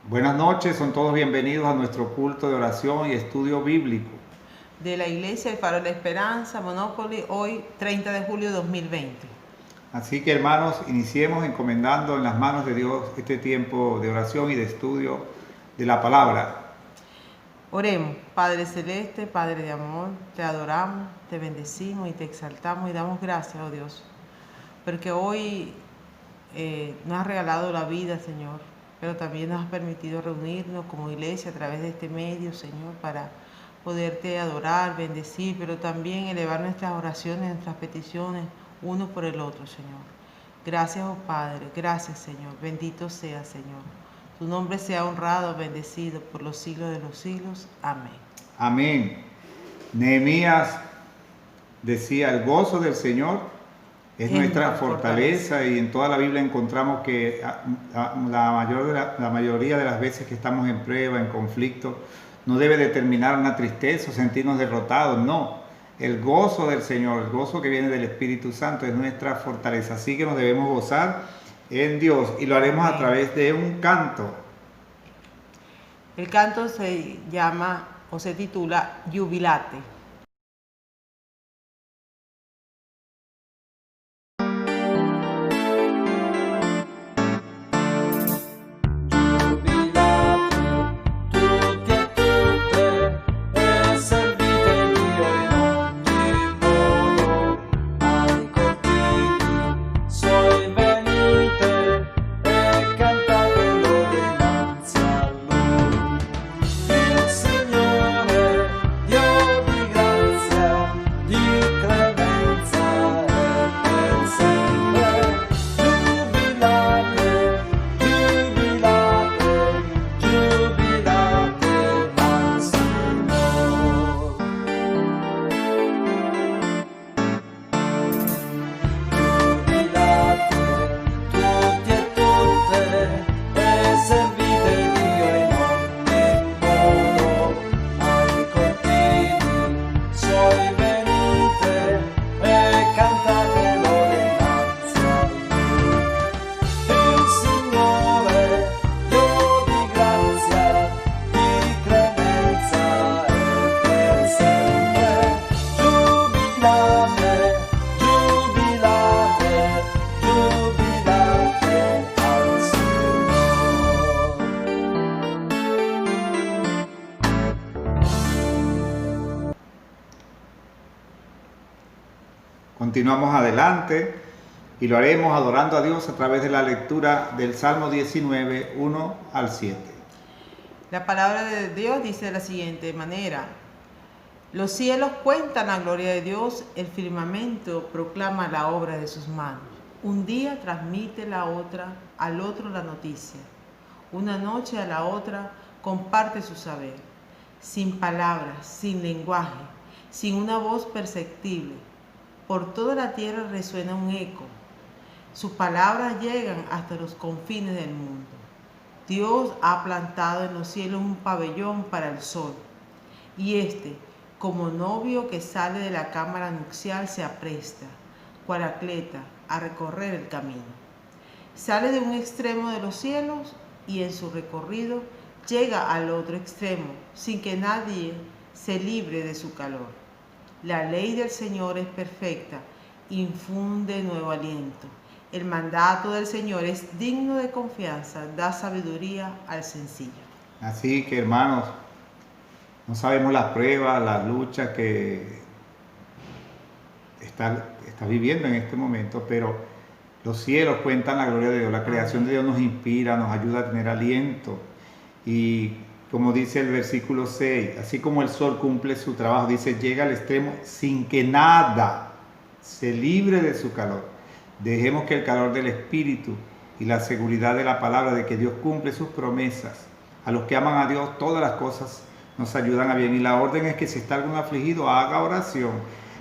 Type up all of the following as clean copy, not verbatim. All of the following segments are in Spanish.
Buenas noches, son todos bienvenidos a nuestro culto de oración y estudio bíblico. De la Iglesia El Faro de la Esperanza, Monopoly, hoy 30 de julio de 2020. Así que hermanos, iniciemos encomendando en las manos de Dios este tiempo de oración y de estudio de la palabra. Oremos. Padre Celeste, Padre de amor, te adoramos, te bendecimos y te exaltamos y damos gracias, oh Dios, porque hoy nos has regalado la vida, Señor, pero también nos has permitido reunirnos como iglesia a través de este medio, Señor, para poderte adorar, bendecir, pero también elevar nuestras oraciones, nuestras peticiones, uno por el otro, Señor. Gracias, oh Padre, gracias, Señor, bendito sea, Señor. Tu nombre sea honrado, bendecido por los siglos de los siglos. Amén. Amén. Nehemías decía, el gozo del Señor es nuestra fortaleza, y en toda la Biblia encontramos que la mayoría de las veces que estamos en prueba, en conflicto, no debe determinar una tristeza o sentirnos derrotados, no. El gozo del Señor, el gozo que viene del Espíritu Santo es nuestra fortaleza, así que nos debemos gozar en Dios y lo haremos a través de un canto. El canto se llama o se titula Jubilate. Continuamos adelante y lo haremos adorando a Dios a través de la lectura del Salmo 19, 1 al 7. La palabra de Dios dice de la siguiente manera: los cielos cuentan la gloria de Dios, el firmamento proclama la obra de sus manos. Un día transmite al otro la noticia, una noche a la otra comparte su saber, sin palabras, sin lenguaje, sin una voz perceptible. Por toda la tierra resuena un eco. Sus palabras llegan hasta los confines del mundo. Dios ha plantado en los cielos un pabellón para el sol, y como novio que sale de la cámara nupcial, se apresta, cual atleta, a recorrer el camino. Sale de un extremo de los cielos y en su recorrido llega al otro extremo, sin que nadie se libre de su calor. La ley del Señor es perfecta, infunde nuevo aliento. El mandato del Señor es digno de confianza, da sabiduría al sencillo. Así que hermanos, no sabemos las pruebas, las luchas que está viviendo en este momento, pero los cielos cuentan la gloria de Dios, la creación de Dios nos inspira, nos ayuda a tener aliento. Y como dice el versículo 6, así como el sol cumple su trabajo, dice, llega al extremo sin que nada se libre de su calor. Dejemos que el calor del Espíritu y la seguridad de la palabra de que Dios cumple sus promesas, a los que aman a Dios, todas las cosas nos ayudan a bien. Y la orden es que si está algún afligido, haga oración.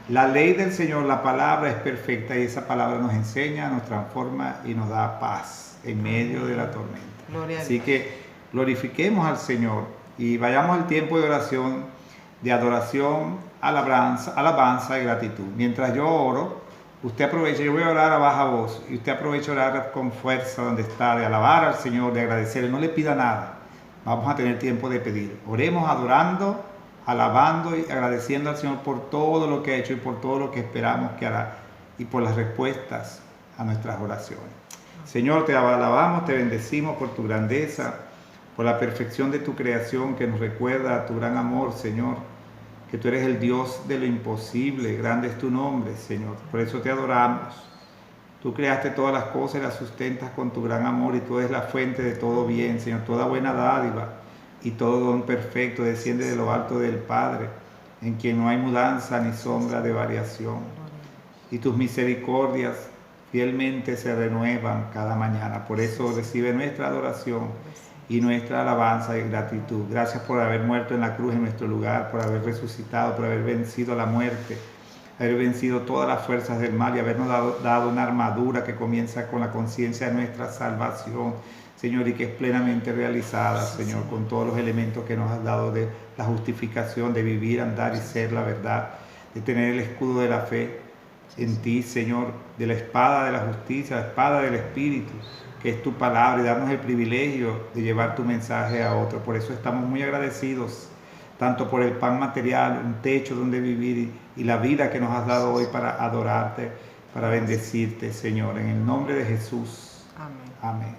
La ley del Señor, la palabra es perfecta, y esa palabra nos enseña, nos transforma y nos da paz en medio de la tormenta. Así que glorifiquemos al Señor y vayamos al tiempo de oración, de adoración, alabanza y gratitud. Mientras yo oro, usted aprovecha, yo voy a orar a baja voz, y usted aprovecha a orar con fuerza donde está, de alabar al Señor, de agradecerle, no le pida nada. vamos a tener tiempo de pedir. Oremos adorando, alabando y agradeciendo al Señor por todo lo que ha hecho y por todo lo que esperamos que hará y por las respuestas a nuestras oraciones. Señor, te alabamos, te bendecimos por tu grandeza, por la perfección de tu creación que nos recuerda tu gran amor, Señor, que tú eres el Dios de lo imposible, grande es tu nombre, Señor. Por eso te adoramos. Tú creaste todas las cosas y las sustentas con tu gran amor y tú eres la fuente de todo bien, Señor. Toda buena dádiva y todo don perfecto desciende de lo alto del Padre, en quien no hay mudanza ni sombra de variación. Y tus misericordias fielmente se renuevan cada mañana. Por eso recibe nuestra adoración y nuestra alabanza y gratitud. Gracias por haber muerto en la cruz en nuestro lugar, por haber resucitado, por haber vencido la muerte, haber vencido todas las fuerzas del mal y habernos dado una armadura que comienza con la conciencia de nuestra salvación, Señor, y que es plenamente realizada, Señor, con todos los elementos que nos has dado de la justificación, de vivir, andar y ser la verdad, de tener el escudo de la fe en ti, Señor, de la espada de la justicia, la espada del Espíritu, que es tu palabra, y darnos el privilegio de llevar tu mensaje a otro. Por eso estamos muy agradecidos, tanto por el pan material, un techo donde vivir y la vida que nos has dado hoy para adorarte, para bendecirte, Señor. En el nombre de Jesús. Amén. Amén.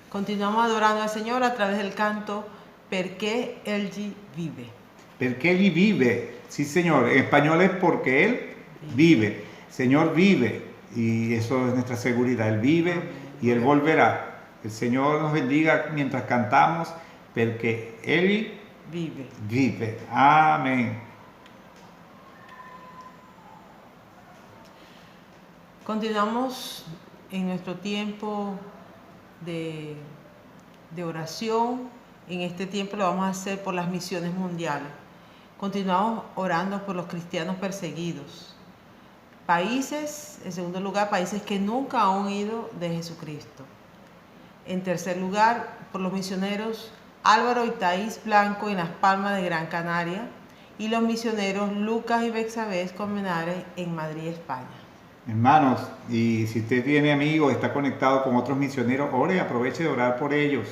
Continuamos adorando al Señor a través del canto Perché Egli vive. Perché Él vive. Sí, Señor. En español es porque Él vive. Señor vive. Y eso es nuestra seguridad. Él vive y Él volverá. El Señor nos bendiga mientras cantamos, porque Él vive. Amén. Continuamos en nuestro tiempo de oración. En este tiempo lo vamos a hacer por las misiones mundiales. Continuamos orando por los cristianos perseguidos. Países, en segundo lugar, países que nunca han oído de Jesucristo. En tercer lugar, por los misioneros Álvaro y Thaís Blanco en Las Palmas de Gran Canaria y los misioneros Lucas y Bexabé Colmenares en Madrid, España. Hermanos, y si usted tiene amigos, está conectado con otros misioneros, ore, aproveche de orar por ellos.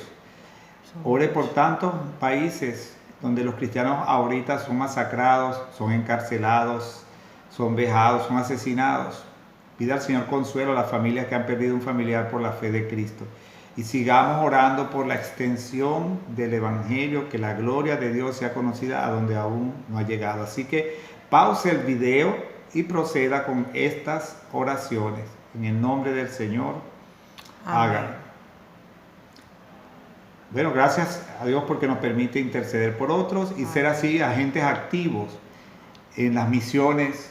Ore por tantos países donde los cristianos ahorita son masacrados, son encarcelados, son vejados, son asesinados. Pida al Señor consuelo a las familias que han perdido un familiar por la fe de Cristo. Y sigamos orando por la extensión del Evangelio, que la gloria de Dios sea conocida a donde aún no ha llegado. Así que pause el video y proceda con estas oraciones. En el nombre del Señor, hagan. Bueno, gracias a Dios porque nos permite interceder por otros y ser así agentes activos en las misiones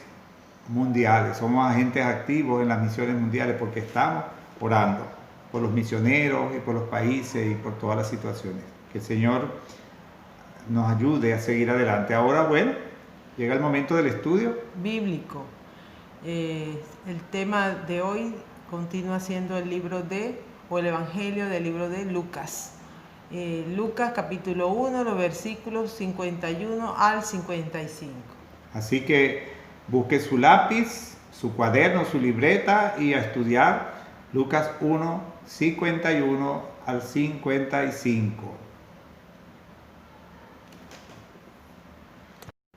mundiales. Somos agentes activos en las misiones mundiales porque estamos orando por los misioneros y por los países y por todas las situaciones. Que el Señor nos ayude a seguir adelante. Ahora, bueno, llega el momento del estudio bíblico. El tema de hoy continúa siendo el Evangelio del libro de Lucas. Lucas capítulo 1, los versículos 51 al 55. Así que busque su lápiz, su cuaderno, su libreta y a estudiar Lucas 1, 51 al 55.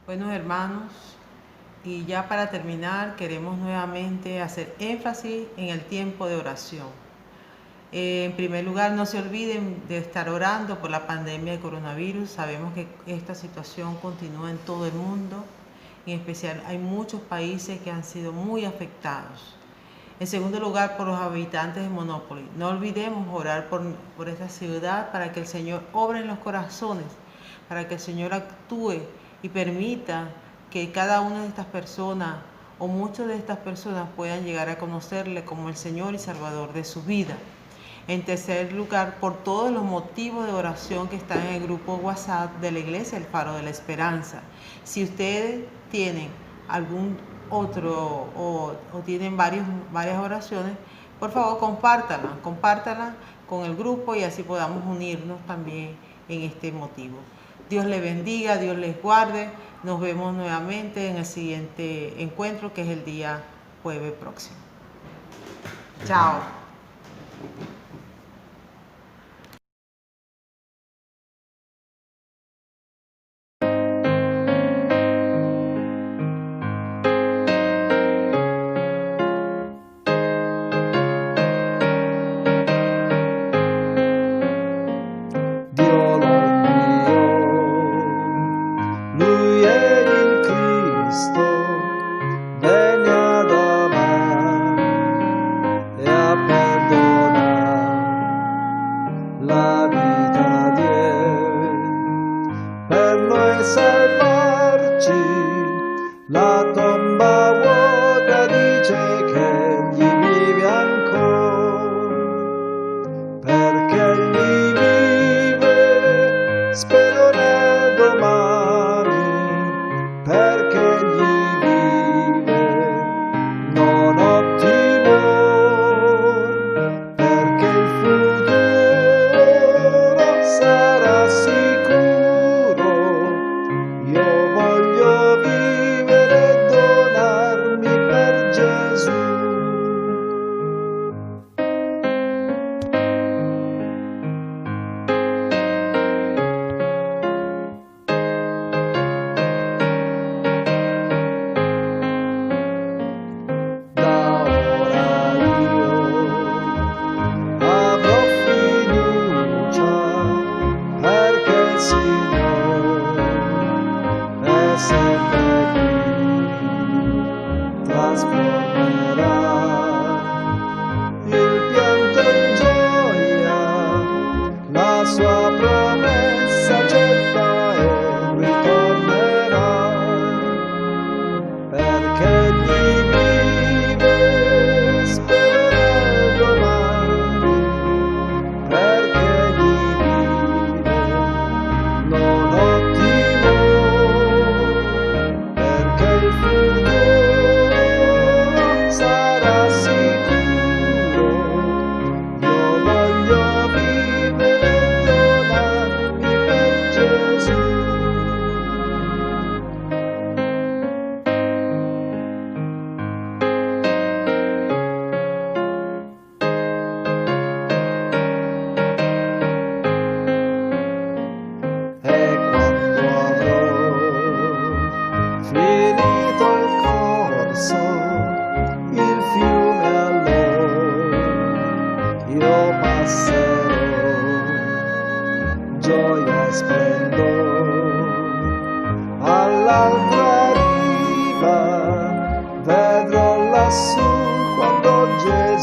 Buenos hermanos, y ya para terminar queremos nuevamente hacer énfasis en el tiempo de oración. En primer lugar, no se olviden de estar orando por la pandemia de coronavirus. Sabemos que esta situación continúa en todo el mundo. En especial hay muchos países que han sido muy afectados. En segundo lugar, por los habitantes de Monópolis. No olvidemos orar por esta ciudad para que el Señor obre en los corazones, para que el Señor actúe y permita que cada una de estas personas o muchas de estas personas puedan llegar a conocerle como el Señor y Salvador de su vida. En tercer lugar, por todos los motivos de oración que están en el grupo WhatsApp de la Iglesia El Faro de la Esperanza. Si ustedes tienen algún otro o tienen varias oraciones, por favor compártanla con el grupo y así podamos unirnos también en este motivo. Dios les bendiga, Dios les guarde. Nos vemos nuevamente en el siguiente encuentro, que es el día jueves próximo. Chao.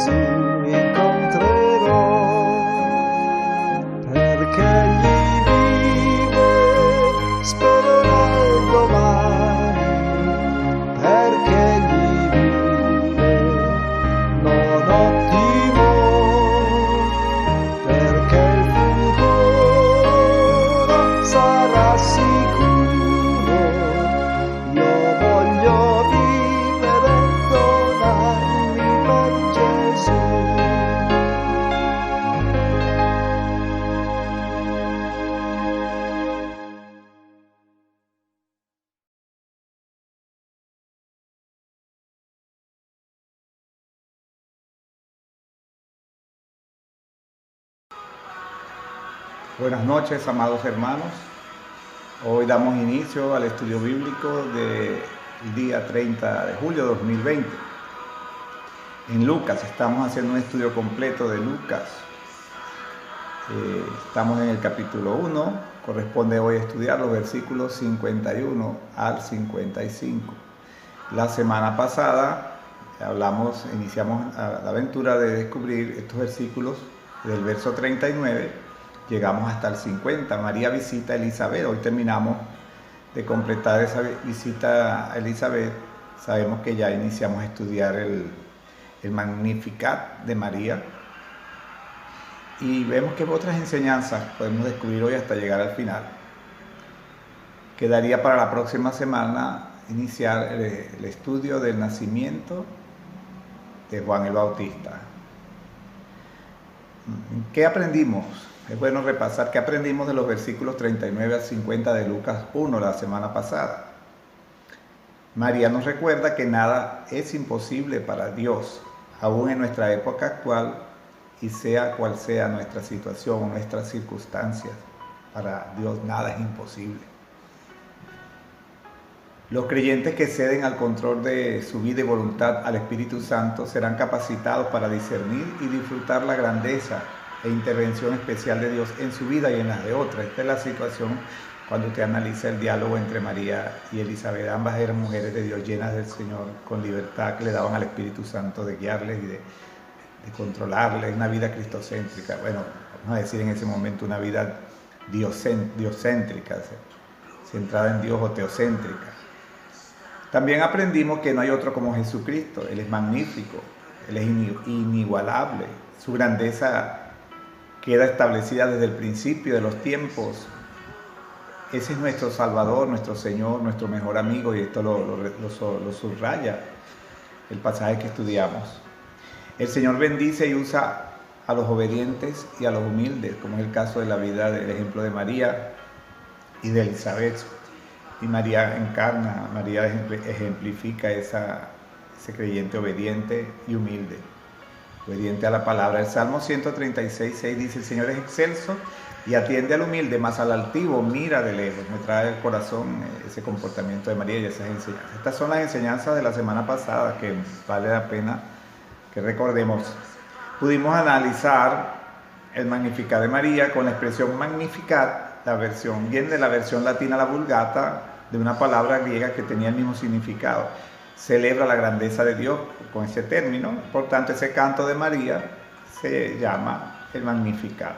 Gesù incontrerò, perché egli vive, spererò domani, perché egli vive, non ho timore, perché il futuro sarà sicuro. Io voglio vivere donarmi per Gesù. Buenas noches, amados hermanos. Hoy damos inicio al estudio bíblico del día 30 de julio de 2020. En Lucas, estamos haciendo un estudio completo de Lucas. Estamos en el capítulo 1, corresponde hoy estudiar los versículos 51 al 55. La semana pasada iniciamos la aventura de descubrir estos versículos del verso 39. Llegamos hasta el 50, María visita a Elizabeth. Hoy terminamos de completar esa visita a Elizabeth. Sabemos que ya iniciamos a estudiar el Magnificat de María. Y vemos que otras enseñanzas podemos descubrir hoy hasta llegar al final. Quedaría para la próxima semana iniciar el estudio del nacimiento de Juan el Bautista. ¿Qué aprendimos? Es bueno repasar qué aprendimos de los versículos 39 al 50 de Lucas 1 la semana pasada. María nos recuerda que nada es imposible para Dios, aún en nuestra época actual, y sea cual sea nuestra situación o nuestras circunstancias. Para Dios nada es imposible. Los creyentes que ceden al control de su vida y voluntad al Espíritu Santo serán capacitados para discernir y disfrutar la grandeza e intervención especial de Dios en su vida y en las de otras. Esta es la situación cuando usted analiza el diálogo entre María y Elizabeth. Ambas eran mujeres de Dios, llenas del Señor, con libertad, que le daban al Espíritu Santo de guiarles y de controlarles, una vida cristocéntrica. Bueno, vamos a decir en ese momento una vida diocéntrica, centrada en Dios, o teocéntrica. También aprendimos que no hay otro como Jesucristo. Él es magnífico, Él es inigualable. Su grandeza queda establecida desde el principio de los tiempos. Ese es nuestro Salvador, nuestro Señor, nuestro mejor amigo, y esto lo subraya el pasaje que estudiamos. El Señor bendice y usa a los obedientes y a los humildes, como es el caso de la vida del ejemplo de María y de Elizabeth. Y María encarna, María ejemplifica ese creyente obediente y humilde, obediente a la palabra. El Salmo 136:6 dice: el Señor es excelso y atiende al humilde, mas al altivo mira de lejos. Me trae al corazón ese comportamiento de María y esas enseñanzas. Estas son las enseñanzas de la semana pasada que vale la pena que recordemos. Pudimos analizar el Magnificat de María con la expresión Magnificat, la versión, bien de la versión latina, la Vulgata, de una palabra griega que tenía el mismo significado. Celebra la grandeza de Dios con ese término. Por tanto, ese canto de María se llama el Magnificat,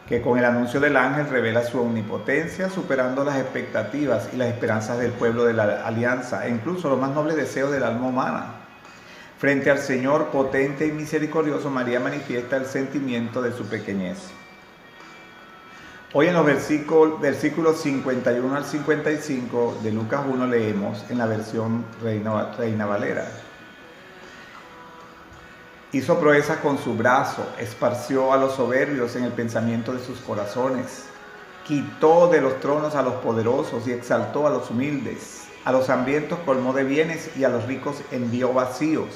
que con el anuncio del ángel revela su omnipotencia, superando las expectativas y las esperanzas del pueblo de la alianza, e incluso los más nobles deseos del alma humana. Frente al Señor potente y misericordioso, María manifiesta el sentimiento de su pequeñez. Hoy en los versículos 51 al 55 de Lucas 1 leemos en la versión Reina Valera. Hizo proezas con su brazo, esparció a los soberbios en el pensamiento de sus corazones, quitó de los tronos a los poderosos y exaltó a los humildes, a los hambrientos colmó de bienes y a los ricos envió vacíos.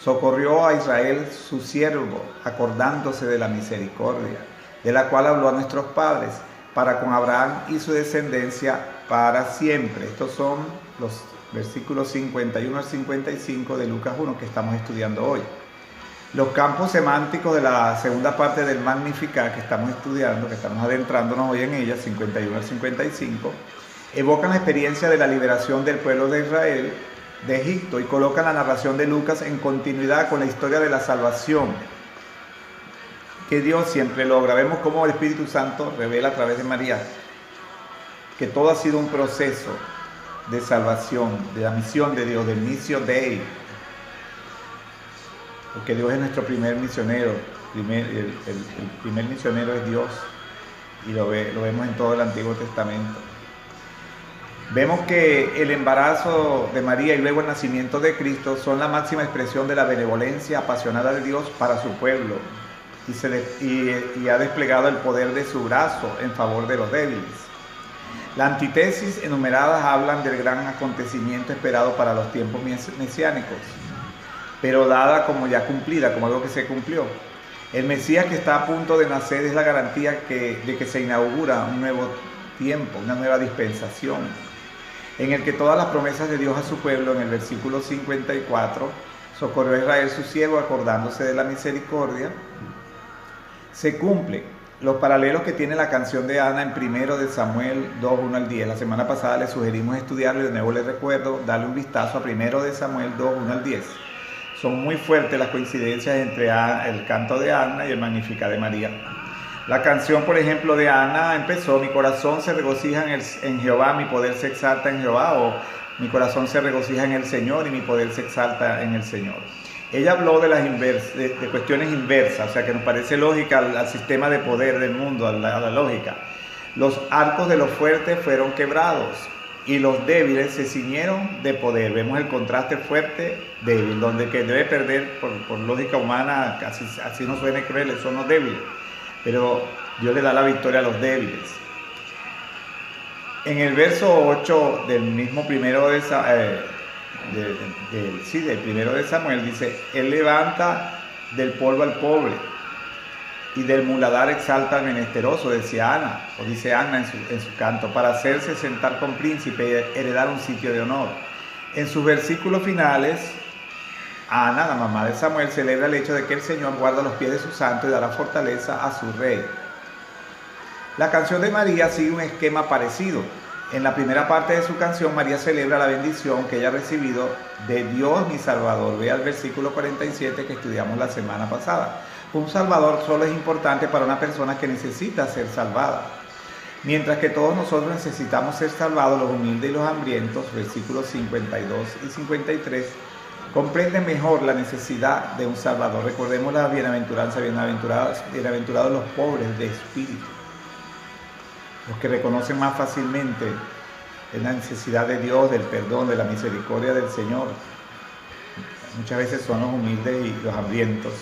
Socorrió a Israel su siervo, acordándose de la misericordia, de la cual habló a nuestros padres, para con Abraham y su descendencia para siempre. Estos son los versículos 51 al 55 de Lucas 1 que estamos estudiando hoy. Los campos semánticos de la segunda parte del Magnificat que estamos estudiando, que estamos adentrándonos hoy en ella, 51 al 55, evocan la experiencia de la liberación del pueblo de Israel de Egipto y colocan la narración de Lucas en continuidad con la historia de la salvación que Dios siempre logra. Vemos cómo el Espíritu Santo revela a través de María que todo ha sido un proceso de salvación, de la misión de Dios, del Missio Dei, porque Dios es nuestro primer misionero, el primer misionero es Dios, y lo vemos en todo el Antiguo Testamento. Vemos que el embarazo de María y luego el nacimiento de Cristo son la máxima expresión de la benevolencia apasionada de Dios para su pueblo, y ha desplegado el poder de su brazo en favor de los débiles. Las antítesis enumeradas hablan del gran acontecimiento esperado para los tiempos mesiánicos, pero dada como ya cumplida, como algo que se cumplió. El Mesías que está a punto de nacer es la garantía de que se inaugura un nuevo tiempo, una nueva dispensación, en el que todas las promesas de Dios a su pueblo, en el versículo 54, socorrió a Israel su siervo acordándose de la misericordia, se cumplen. Los paralelos que tiene la canción de Ana en 1 de Samuel 2, 1 al 10. La semana pasada le sugerimos estudiarlo y de nuevo les recuerdo darle un vistazo a 1 de Samuel 2, 1 al 10. Son muy fuertes las coincidencias entre el canto de Ana y el Magnificat de María. La canción, por ejemplo, de Ana empezó: mi corazón se regocija en Jehová, mi poder se exalta en Jehová, o mi corazón se regocija en el Señor y mi poder se exalta en el Señor. Ella habló de de cuestiones inversas, o sea que nos parece lógica al sistema de poder del mundo, a la lógica. Los arcos de los fuertes fueron quebrados y los débiles se ciñeron de poder. Vemos el contraste fuerte-débil, donde el que debe perder por lógica humana, así no suene cruel, son los débiles, pero Dios le da la victoria a los débiles. En el verso 8 del mismo primero de Samuel dice: Él levanta del polvo al pobre y del muladar exalta al menesteroso, dice Ana en su canto, para hacerse sentar con príncipe y heredar un sitio de honor. En sus versículos finales, Ana, la mamá de Samuel, celebra el hecho de que el Señor guarda los pies de su santo y dará fortaleza a su rey. La canción de María sigue un esquema parecido. En la primera parte de su canción, María celebra la bendición que ella ha recibido de Dios mi Salvador. Vea el versículo 47 que estudiamos la semana pasada. Un Salvador solo es importante para una persona que necesita ser salvada. Mientras que todos nosotros necesitamos ser salvados, los humildes y los hambrientos, versículos 52 y 53, comprenden mejor la necesidad de un Salvador. Recordemos la bienaventuranza: bienaventurados los pobres de espíritu. Los que reconocen más fácilmente la necesidad de Dios, del perdón, de la misericordia del Señor. Muchas veces son los humildes y los hambrientos.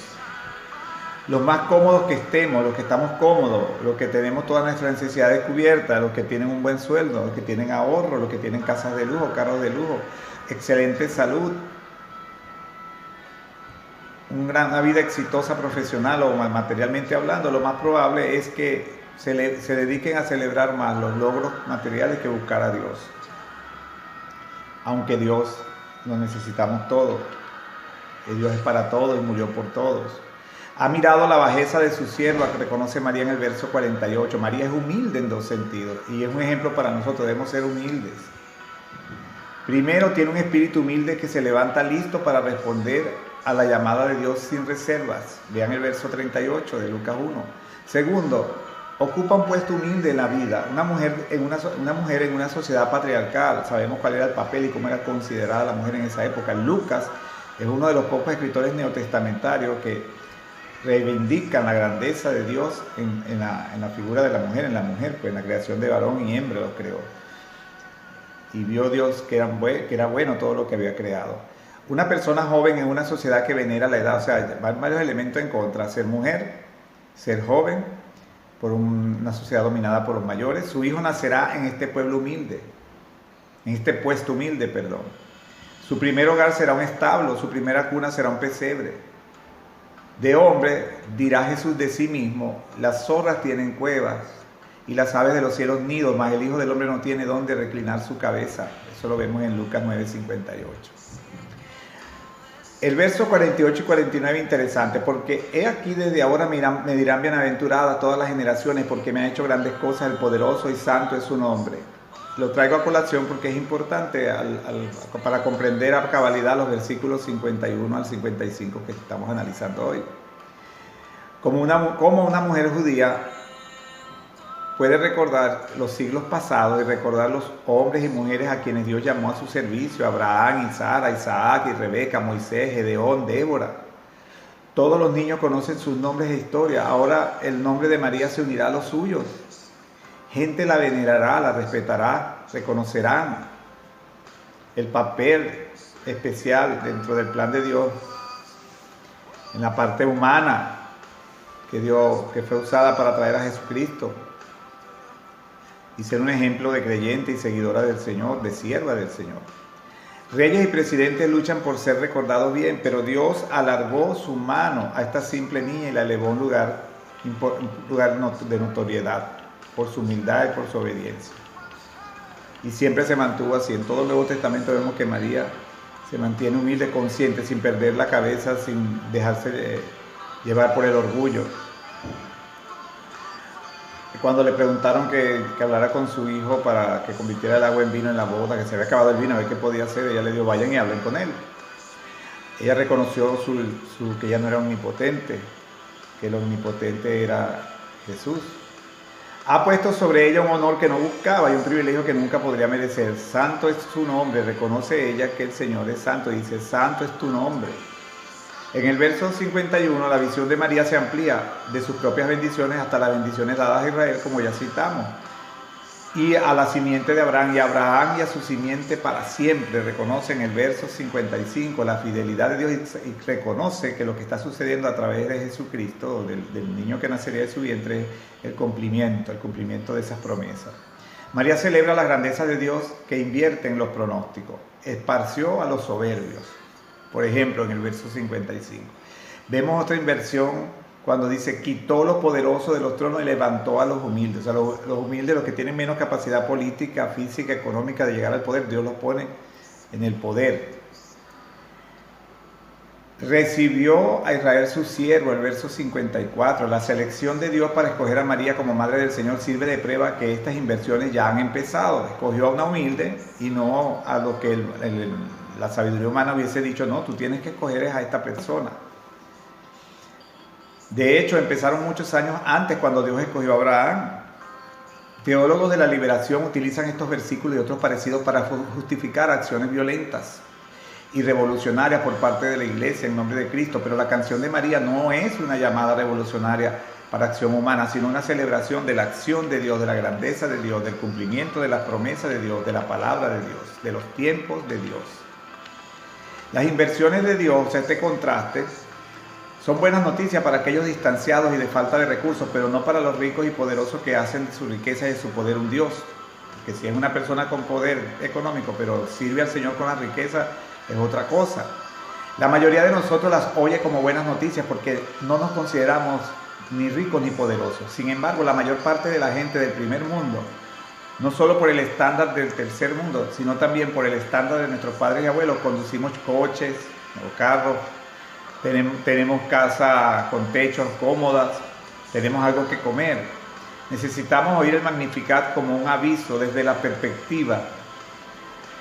Los más cómodos que estemos, los que estamos cómodos, los que tenemos todas nuestras necesidades cubiertas, los que tienen un buen sueldo, los que tienen ahorro, los que tienen casas de lujo, carros de lujo, excelente salud, una vida exitosa profesional o materialmente hablando, lo más probable es que se dediquen a celebrar más los logros materiales que buscar a Dios. Aunque Dios lo necesitamos todos, Dios es para todos y murió por todos. Ha mirado la bajeza de su sierva, que reconoce María en el verso 48. María es humilde en dos sentidos y es un ejemplo para nosotros. Debemos ser humildes. Primero, tiene un espíritu humilde que se levanta listo para responder a la llamada de Dios sin reservas. Vean el verso 38 de Lucas 1. Segundo, ocupa un puesto humilde en la vida. Una mujer en una sociedad patriarcal. Sabemos cuál era el papel y cómo era considerada la mujer en esa época. Lucas es uno de los pocos escritores neotestamentarios que reivindican la grandeza de Dios en la figura de la mujer, pues en la creación de varón y hembra los creó. Y vio Dios que era bueno todo lo que había creado. Una persona joven en una sociedad que venera la edad, o sea, van varios elementos en contra: ser mujer, ser joven, por una sociedad dominada por los mayores. Su hijo nacerá en este pueblo humilde, en este puesto humilde, perdón. Su primer hogar será un establo, su primera cuna será un pesebre. De hombre dirá Jesús de sí mismo: las zorras tienen cuevas y las aves de los cielos nidos, mas el Hijo del Hombre no tiene dónde reclinar su cabeza. Eso lo vemos en Lucas 9:58. El verso 48 y 49 es interesante, porque he aquí desde ahora me dirán bienaventuradas todas las generaciones, porque me ha hecho grandes cosas, el poderoso y santo es su nombre. lo traigo a colación porque es importante para comprender a cabalidad los versículos 51 al 55 que estamos analizando hoy. Como una mujer judía puede recordar los siglos pasados y recordar los hombres y mujeres a quienes Dios llamó a su servicio: Abraham, y Sara, Isaac y Rebeca, Moisés, Gedeón, Débora. Todos los niños conocen sus nombres e historia. Ahora el nombre de María se unirá a los suyos. Gente la venerará, la respetará, reconocerán el papel especial dentro del plan de Dios en la parte humana que fue usada para traer a Jesucristo y ser un ejemplo de creyente y seguidora del Señor, de sierva del Señor. Reyes y presidentes luchan por ser recordados bien, pero Dios alargó su mano a esta simple niña y la elevó a un lugar de notoriedad por su humildad y por su obediencia. Y siempre se mantuvo así. En todo el Nuevo Testamento vemos que María se mantiene humilde, consciente, sin perder la cabeza, sin dejarse llevar por el orgullo. Cuando le preguntaron que hablara con su hijo para que convirtiera el agua en vino en la boda, que se había acabado el vino, a ver qué podía hacer, ella le dijo: vayan y hablen con él. Ella reconoció que ella no era omnipotente, que el omnipotente era Jesús. Ha puesto sobre ella un honor que no buscaba y un privilegio que nunca podría merecer. Santo es su nombre. Reconoce ella que el Señor es santo y dice: santo es tu nombre. En el verso 51 la visión de María se amplía de sus propias bendiciones hasta las bendiciones dadas a Israel, como ya citamos, y a la simiente de Abraham, y a su simiente para siempre. Reconoce en el verso 55 la fidelidad de Dios y reconoce que lo que está sucediendo a través de Jesucristo, del niño que nacería de su vientre, es el cumplimiento de esas promesas. María celebra la grandeza de Dios que invierte en los pronósticos. Esparció a los soberbios. Por ejemplo, en el verso 55. Vemos otra inversión cuando dice: quitó los poderosos de los tronos y levantó a los humildes. O sea, los humildes, los que tienen menos capacidad política, física, económica de llegar al poder, Dios los pone en el poder. Recibió a Israel su siervo, el verso 54. La selección de Dios para escoger a María como madre del Señor sirve de prueba que estas inversiones ya han empezado. Escogió a una humilde y no a lo que la sabiduría humana hubiese dicho: no, tú tienes que escoger a esta persona. De hecho, empezaron muchos años antes, cuando Dios escogió a Abraham. Teólogos de la liberación utilizan estos versículos y otros parecidos para justificar acciones violentas y revolucionarias por parte de la iglesia en nombre de Cristo, pero la canción de María no es una llamada revolucionaria para acción humana, sino una celebración de la acción de Dios, de la grandeza de Dios, del cumplimiento de las promesas de Dios, de la palabra de Dios, de los tiempos de Dios. Las inversiones de Dios, este contraste, son buenas noticias para aquellos distanciados y de falta de recursos, pero no para los ricos y poderosos que hacen de su riqueza y de su poder un Dios. Que si es una persona con poder económico, pero sirve al Señor con la riqueza, es otra cosa. La mayoría de nosotros las oye como buenas noticias porque no nos consideramos ni ricos ni poderosos. Sin embargo, la mayor parte de la gente del primer mundo, no solo por el estándar del tercer mundo, sino también por el estándar de nuestros padres y abuelos, conducimos coches o carros, tenemos casa con techos cómodas, tenemos algo que comer. Necesitamos oír el Magnificat como un aviso desde la perspectiva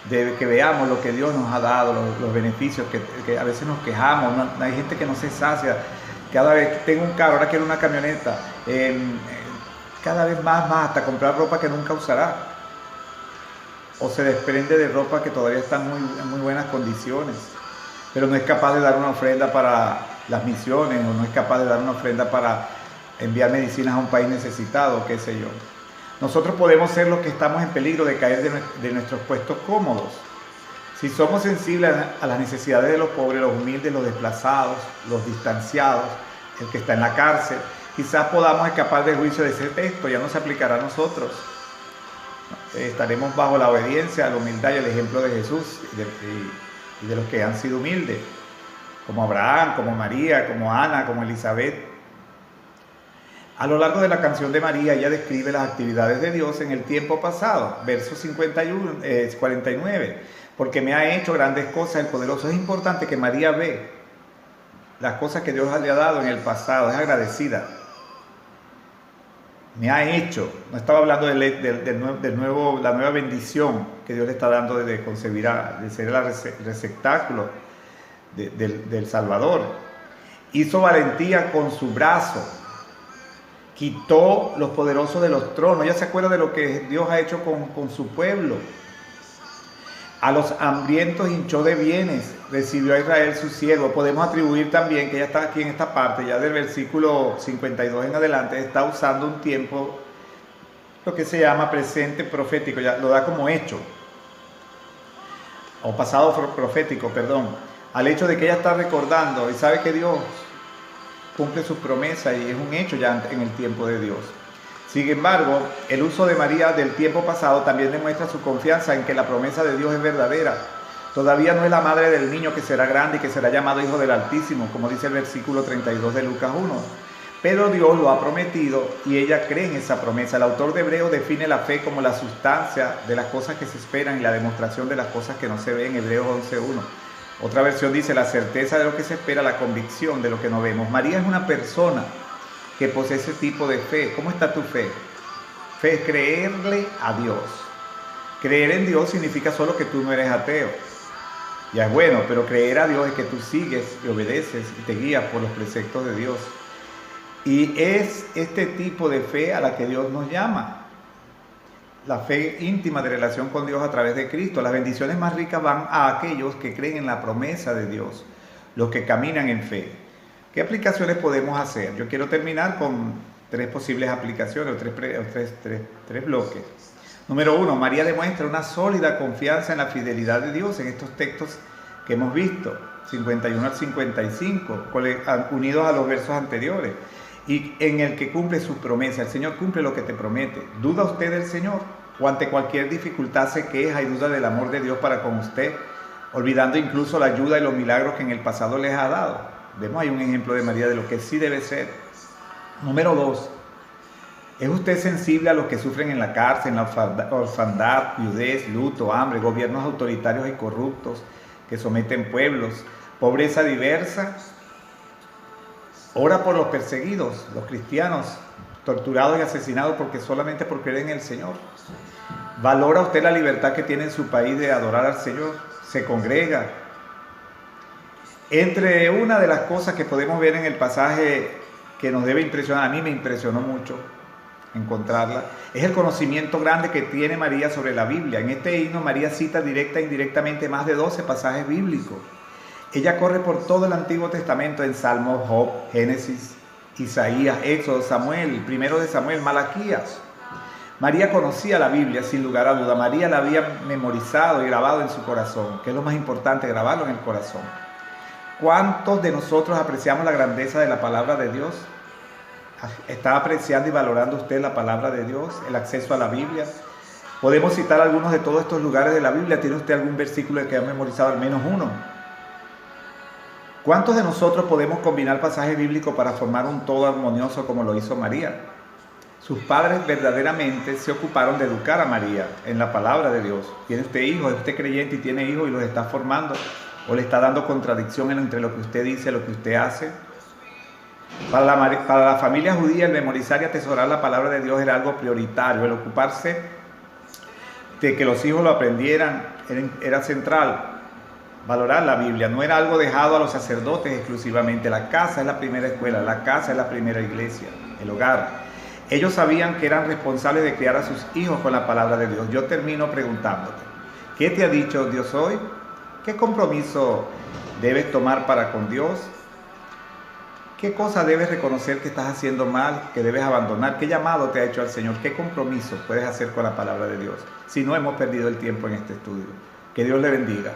de que veamos lo que Dios nos ha dado, los beneficios, que a veces nos quejamos, hay gente que no se sacia. Cada vez tengo un carro, ahora quiero una camioneta, cada vez más hasta comprar ropa que nunca usará, o se desprende de ropa que todavía está en muy buenas condiciones, pero no es capaz de dar una ofrenda para las misiones, o no es capaz de dar una ofrenda para enviar medicinas a un país necesitado, qué sé yo. Nosotros podemos ser los que estamos en peligro de caer de nuestros puestos cómodos. Si somos sensibles a las necesidades de los pobres, los humildes, los desplazados, los distanciados, el que está en la cárcel, quizás podamos escapar del juicio de ese texto, ya no se aplicará a nosotros. Estaremos bajo la obediencia, la humildad y el ejemplo de Jesús y de los que han sido humildes, como Abraham, como María, como Ana, como Elizabeth. A lo largo de la canción de María, ella describe las actividades de Dios en el tiempo pasado, verso 49, porque me ha hecho grandes cosas el poderoso. Es importante que María ve las cosas que Dios le ha dado en el pasado, es agradecida. me ha hecho. No estaba hablando la nueva bendición que Dios le está dando de concebir, de ser el receptáculo del Salvador. Hizo valentía con su brazo. Quitó los poderosos de los tronos. Ya se acuerda de lo que Dios ha hecho con su pueblo. A los hambrientos hinchó de bienes, recibió a Israel su siervo. Podemos atribuir también, que ya está aquí en esta parte, ya del versículo 52 en adelante, está usando un tiempo, lo que se llama presente profético, ya lo da como hecho, o pasado profético, perdón, al hecho de que ella está recordando y sabe que Dios cumple sus promesas y es un hecho ya en el tiempo de Dios. Sin embargo, el uso de María del tiempo pasado también demuestra su confianza en que la promesa de Dios es verdadera. Todavía no es la madre del niño que será grande y que será llamado Hijo del Altísimo, como dice el versículo 32 de Lucas 1. Pero Dios lo ha prometido y ella cree en esa promesa. El autor de Hebreos define la fe como la sustancia de las cosas que se esperan y la demostración de las cosas que no se ven, Hebreos 11.1. Otra versión dice la certeza de lo que se espera, la convicción de lo que no vemos. María es una persona que posee ese tipo de fe. ¿Cómo está tu fe? Fe es creerle a Dios. Creer en Dios significa solo que tú no eres ateo. Ya es bueno, pero creer a Dios es que tú sigues y obedeces y te guías por los preceptos de Dios. Y es este tipo de fe a la que Dios nos llama. La fe íntima de relación con Dios a través de Cristo. Las bendiciones más ricas van a aquellos que creen en la promesa de Dios, los que caminan en fe. ¿Qué aplicaciones podemos hacer? Yo quiero terminar con 3 posibles aplicaciones, o tres bloques. Número 1, María demuestra una sólida confianza en la fidelidad de Dios en estos textos que hemos visto, 51 al 55, unidos a los versos anteriores, y en el que cumple sus promesas. El Señor cumple lo que te promete. ¿Duda usted del Señor? ¿O ante cualquier dificultad se queja y duda del amor de Dios para con usted, olvidando incluso la ayuda y los milagros que en el pasado les ha dado? Vemos ahí un ejemplo de María de lo que sí debe ser. Número 2. ¿Es usted sensible a los que sufren en la cárcel, en la orfandad, viudez, luto, hambre, gobiernos autoritarios y corruptos que someten pueblos, pobreza diversa? Ora por los perseguidos, los cristianos, torturados y asesinados solamente por creer en el Señor. ¿Valora usted la libertad que tiene en su país de adorar al Señor? ¿Se congrega? Entre una de las cosas que podemos ver en el pasaje que nos debe impresionar, a mí me impresionó mucho encontrarla, es el conocimiento grande que tiene María sobre la Biblia. En este himno María cita directa e indirectamente más de 12 pasajes bíblicos. Ella corre por todo el Antiguo Testamento en Salmos, Job, Génesis, Isaías, Éxodo, Samuel, primero de Samuel, Malaquías. María conocía la Biblia sin lugar a duda. María la había memorizado y grabado en su corazón, que es lo más importante, grabarlo en el corazón. ¿Cuántos de nosotros apreciamos la grandeza de la palabra de Dios? ¿Está apreciando y valorando usted la palabra de Dios, el acceso a la Biblia? Podemos citar algunos de todos estos lugares de la Biblia. ¿Tiene usted algún versículo que ha memorizado al menos uno? ¿Cuántos de nosotros podemos combinar pasajes bíblicos para formar un todo armonioso como lo hizo María? Sus padres verdaderamente se ocuparon de educar a María en la palabra de Dios. ¿Tiene usted hijos? ¿Es usted creyente y tiene hijos y los está formando? ¿O le está dando contradicción entre lo que usted dice y lo que usted hace? Para la familia judía, el memorizar y atesorar la palabra de Dios era algo prioritario. El ocuparse de que los hijos lo aprendieran era central. Valorar la Biblia no era algo dejado a los sacerdotes exclusivamente. La casa es la primera escuela, la casa es la primera iglesia, el hogar. Ellos sabían que eran responsables de criar a sus hijos con la palabra de Dios. Yo termino preguntándote, ¿qué te ha dicho Dios hoy? ¿Qué compromiso debes tomar para con Dios? ¿Qué cosa debes reconocer que estás haciendo mal, que debes abandonar? ¿Qué llamado te ha hecho al Señor? ¿Qué compromiso puedes hacer con la palabra de Dios? Si no, hemos perdido el tiempo en este estudio. Que Dios le bendiga.